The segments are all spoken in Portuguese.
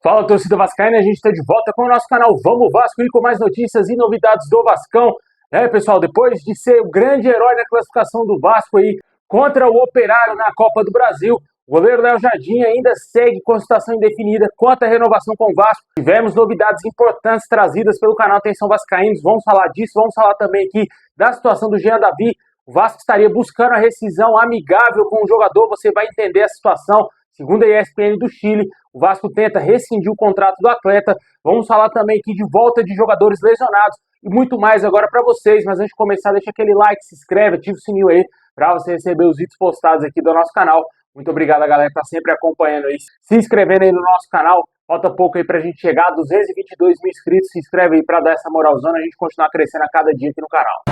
Fala, torcida vascaína, a gente está de volta com o nosso canal Vamos Vasco e com mais notícias e novidades do Vascão. Pessoal, depois de ser o grande herói da classificação do Vasco aí contra o Operário na Copa do Brasil, o goleiro Léo Jardim ainda segue com situação indefinida quanto à renovação com o Vasco. Tivemos novidades importantes trazidas pelo canal Atenção Vascaínos, vamos falar disso, vamos falar também aqui da situação do Jean Davi. O Vasco estaria buscando a rescisão amigável com o jogador, você vai entender a situação. Segundo a ESPN do Chile, o Vasco tenta rescindir o contrato do atleta. Vamos falar também aqui de volta de jogadores lesionados e muito mais agora para vocês. Mas antes de começar, deixa aquele like, se inscreve, ativa o sininho aí para você receber os vídeos postados aqui do nosso canal. Muito obrigado a galera que está sempre acompanhando aí, se inscrevendo aí no nosso canal. Falta pouco aí para a gente chegar a 222 mil inscritos. Se inscreve aí para dar essa moralzona, a gente continuar crescendo a cada dia aqui no canal.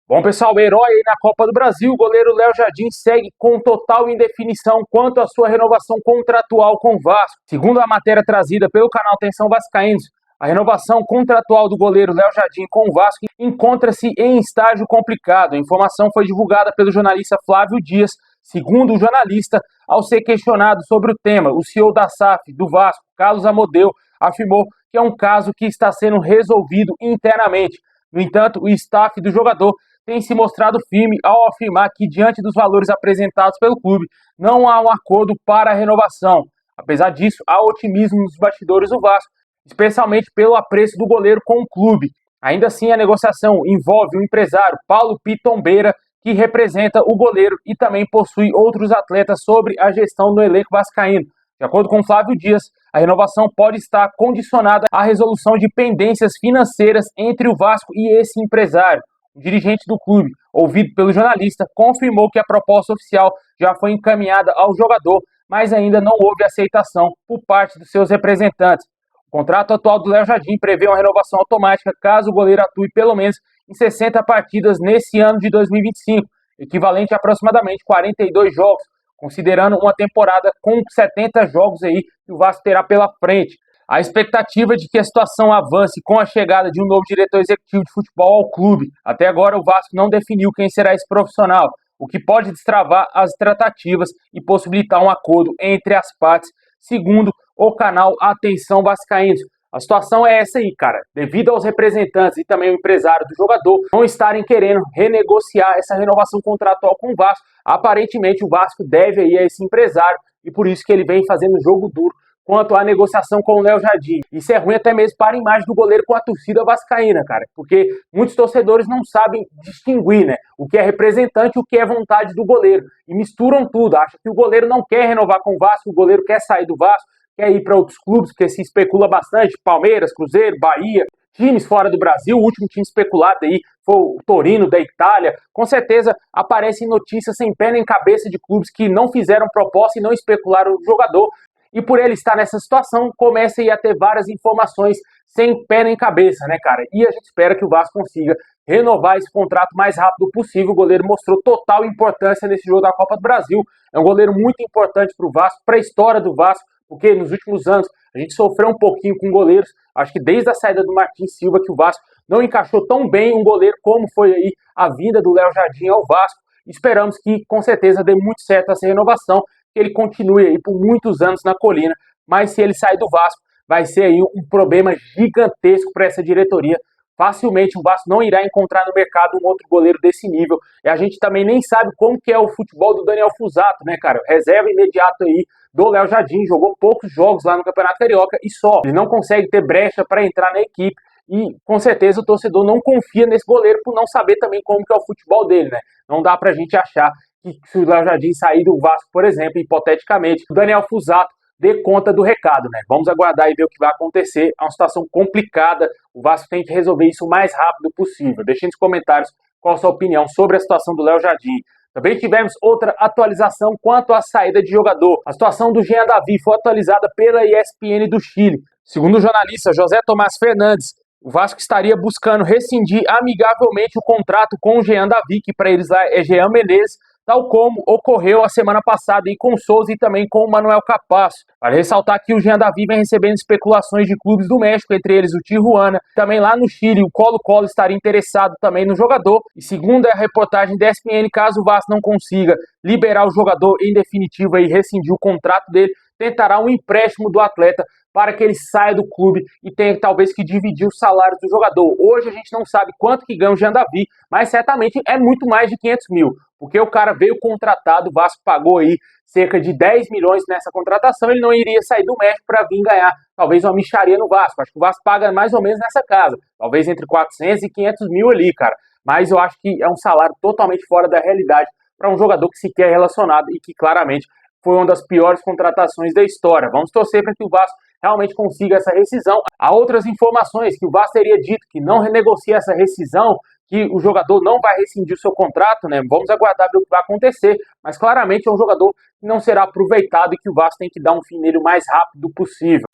Bom, pessoal, o herói aí na Copa do Brasil, o goleiro Léo Jardim segue com total indefinição quanto à sua renovação contratual com o Vasco. Segundo a matéria trazida pelo canal Atenção Vascaínos, a renovação contratual do goleiro Léo Jardim com o Vasco encontra-se em estágio complicado. A informação foi divulgada pelo jornalista Flávio Dias. Segundo o jornalista, ao ser questionado sobre o tema, o CEO da SAF do Vasco, Carlos Amodeu, afirmou que é um caso que está sendo resolvido internamente. No entanto, o staff do jogador tem se mostrado firme ao afirmar que, diante dos valores apresentados pelo clube, não há um acordo para a renovação. Apesar disso, há otimismo nos bastidores do Vasco, especialmente pelo apreço do goleiro com o clube. Ainda assim, a negociação envolve o empresário Paulo Pitombeira, que representa o goleiro e também possui outros atletas sobre a gestão do elenco vascaíno. De acordo com Flávio Dias, a renovação pode estar condicionada à resolução de pendências financeiras entre o Vasco e esse empresário. O dirigente do clube, ouvido pelo jornalista, confirmou que a proposta oficial já foi encaminhada ao jogador, mas ainda não houve aceitação por parte dos seus representantes. O contrato atual do Léo Jardim prevê uma renovação automática caso o goleiro atue pelo menos em 60 partidas nesse ano de 2025, equivalente a aproximadamente 42 jogos, considerando uma temporada com 70 jogos aí que o Vasco terá pela frente. A expectativa de que a situação avance com a chegada de um novo diretor executivo de futebol ao clube. Até agora o Vasco não definiu quem será esse profissional, o que pode destravar as tratativas e possibilitar um acordo entre as partes, segundo o canal Atenção Vascaínos. A situação é essa aí, cara. Devido aos representantes e também ao empresário do jogador não estarem querendo renegociar essa renovação contratual com o Vasco, aparentemente o Vasco deve aí a esse empresário e por isso que ele vem fazendo jogo duro quanto à negociação com o Léo Jardim. Isso é ruim até mesmo para a imagem do goleiro com a torcida vascaína, cara, porque muitos torcedores não sabem distinguir, né, o que é representante e o que é vontade do goleiro, e misturam tudo, acham que o goleiro não quer renovar com o Vasco, o goleiro quer sair do Vasco, quer ir para outros clubes, porque se especula bastante, Palmeiras, Cruzeiro, Bahia, times fora do Brasil. O último time especulado aí foi o Torino da Itália. Com certeza aparecem notícias sem pé nem cabeça de clubes que não fizeram proposta e não especularam o jogador. E por ele estar nessa situação, começa a ter várias informações sem pé nem cabeça, né, cara? E a gente espera que o Vasco consiga renovar esse contrato o mais rápido possível. O goleiro mostrou total importância nesse jogo da Copa do Brasil. É um goleiro muito importante para o Vasco, para a história do Vasco, porque nos últimos anos a gente sofreu um pouquinho com goleiros. Acho que desde a saída do Martins Silva que o Vasco não encaixou tão bem um goleiro como foi aí a vinda do Léo Jardim ao Vasco. Esperamos que com certeza dê muito certo essa renovação, que ele continue aí por muitos anos na Colina, mas se ele sair do Vasco, vai ser aí um problema gigantesco para essa diretoria. Facilmente o Vasco não irá encontrar no mercado um outro goleiro desse nível. E a gente também nem sabe como que é o futebol do Daniel Fusato, né, cara? Reserva imediato aí do Léo Jardim, jogou poucos jogos lá no Campeonato Carioca e só. Ele não consegue ter brecha para entrar na equipe. E com certeza o torcedor não confia nesse goleiro por não saber também como que é o futebol dele, né? Não dá pra gente achar que se o Léo Jardim sair do Vasco, por exemplo, hipoteticamente, o Daniel Fusato dê conta do recado, né? Vamos aguardar e ver o que vai acontecer. É uma situação complicada. O Vasco tem que resolver isso o mais rápido possível. Deixe nos comentários qual a sua opinião sobre a situação do Léo Jardim. Também tivemos outra atualização quanto à saída de jogador. A situação do Jean Davi foi atualizada pela ESPN do Chile. Segundo o jornalista José Tomás Fernandes, o Vasco estaria buscando rescindir amigavelmente o contrato com o Jean Davi, que para eles lá é Jean Menezes, tal como ocorreu a semana passada com o Souza e também com o Manuel Capasso. Vale ressaltar que o Jean David vem recebendo especulações de clubes do México, entre eles o Tijuana. Também lá no Chile, o Colo-Colo estaria interessado também no jogador. E segundo a reportagem da ESPN, caso o Vasco não consiga liberar o jogador em definitivo e rescindir o contrato dele, tentará um empréstimo do atleta para que ele saia do clube e tenha talvez que dividir os salários do jogador. Hoje a gente não sabe quanto que ganha o Jean David, mas certamente é muito mais de 500 mil, porque o cara veio contratado, o Vasco pagou aí cerca de 10 milhões nessa contratação, ele não iria sair do México para vir ganhar talvez uma mixaria no Vasco. Acho que o Vasco paga mais ou menos nessa casa, talvez entre 400 e 500 mil ali, cara. Mas eu acho que é um salário totalmente fora da realidade para um jogador que sequer é relacionado e que claramente foi uma das piores contratações da história. Vamos torcer para que o Vasco realmente consiga essa rescisão. Há outras informações que o Vasco teria dito que não renegocia essa rescisão, que o jogador não vai rescindir o seu contrato, né? Vamos aguardar ver o que vai acontecer, mas claramente é um jogador que não será aproveitado e que o Vasco tem que dar um fim nele o mais rápido possível.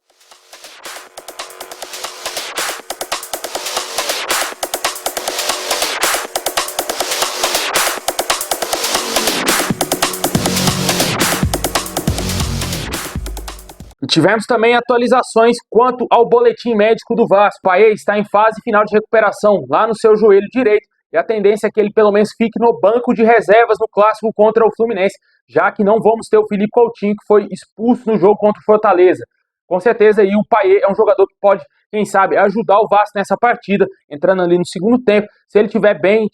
E tivemos também atualizações quanto ao boletim médico do Vasco. O Paê está em fase final de recuperação lá no seu joelho direito e a tendência é que ele pelo menos fique no banco de reservas no clássico contra o Fluminense, já que não vamos ter o Felipe Coutinho, que foi expulso no jogo contra o Fortaleza. Com certeza aí o Paê é um jogador que pode, quem sabe, ajudar o Vasco nessa partida, entrando ali no segundo tempo. Se ele estiver bem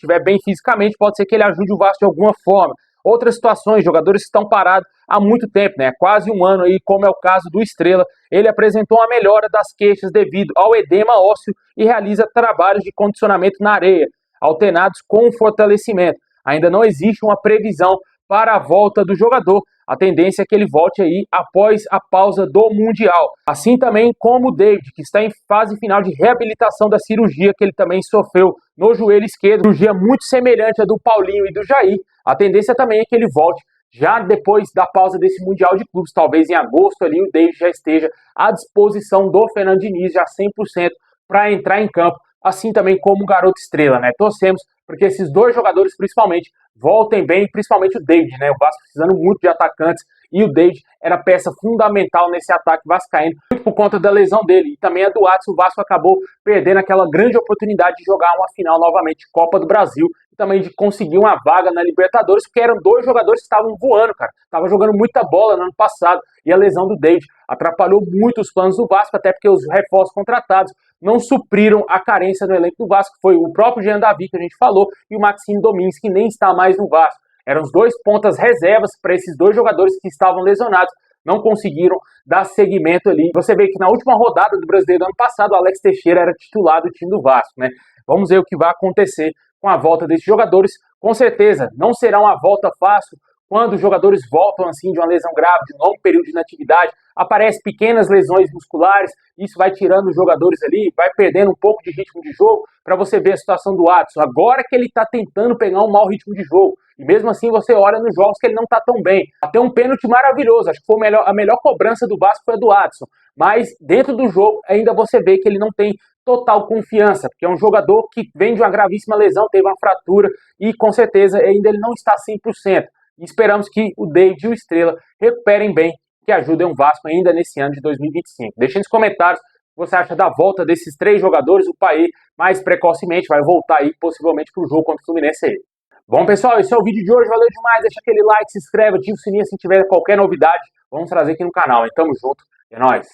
fisicamente, pode ser que ele ajude o Vasco de alguma forma. Outras situações, jogadores que estão parados há muito tempo, né? Quase um ano aí, como é o caso do Estrela. Ele apresentou uma melhora das queixas devido ao edema ósseo e realiza trabalhos de condicionamento na areia, alternados com fortalecimento. Ainda não existe uma previsão para a volta do jogador. A tendência é que ele volte aí após a pausa do Mundial. Assim também como o David, que está em fase final de reabilitação da cirurgia que ele também sofreu no joelho esquerdo, cirurgia muito semelhante à do Paulinho e do Jair. A tendência também é que ele volte já depois da pausa desse Mundial de Clubes, talvez em agosto ali o David já esteja à disposição do Fernando Diniz, já 100% para entrar em campo, assim também como o garoto Estrela, né? Torcemos porque esses dois jogadores principalmente voltem bem, principalmente o David, né? O Vasco precisando muito de atacantes e o David era peça fundamental nesse ataque vascaíno, muito por conta da lesão dele. E também a do Adson, o Vasco acabou perdendo aquela grande oportunidade de jogar uma final novamente de Copa do Brasil e também de conseguir uma vaga na Libertadores, porque eram dois jogadores que estavam voando, cara. Estavam jogando muita bola no ano passado e a lesão do David atrapalhou muito os planos do Vasco, até porque os reforços contratados não supriram a carência no elenco do Vasco. Foi o próprio Jean David que a gente falou e o Maxime Domingues, que nem está mais no Vasco. Eram os dois pontas reservas para esses dois jogadores que estavam lesionados, não conseguiram dar seguimento ali. Você vê que na última rodada do Brasileiro do ano passado, o Alex Teixeira era titular do time do Vasco, né? Vamos ver o que vai acontecer com a volta desses jogadores. Com certeza, não será uma volta fácil. Quando os jogadores voltam assim de uma lesão grave, de um longo período de inatividade, aparecem pequenas lesões musculares, isso vai tirando os jogadores ali, vai perdendo um pouco de ritmo de jogo, para você ver a situação do Adson. Agora que ele está tentando pegar um mau ritmo de jogo, e mesmo assim você olha nos jogos que ele não está tão bem. Até um pênalti maravilhoso, acho que foi a melhor cobrança do Vasco foi a do Adson, mas dentro do jogo ainda você vê que ele não tem total confiança, porque é um jogador que vem de uma gravíssima lesão, teve uma fratura, e com certeza ainda ele não está 100%. E esperamos que o David e o Estrela recuperem bem, que ajudem o Vasco ainda nesse ano de 2025. Deixe nos comentários o que você acha da volta desses três jogadores. O Paê mais precocemente vai voltar aí possivelmente para o jogo contra o Fluminense aí. Bom, pessoal, esse é o vídeo de hoje. Valeu demais. Deixa aquele like, se inscreve, ativa o sininho se tiver qualquer novidade. Vamos trazer aqui no canal. Hein? Tamo junto. É nóis.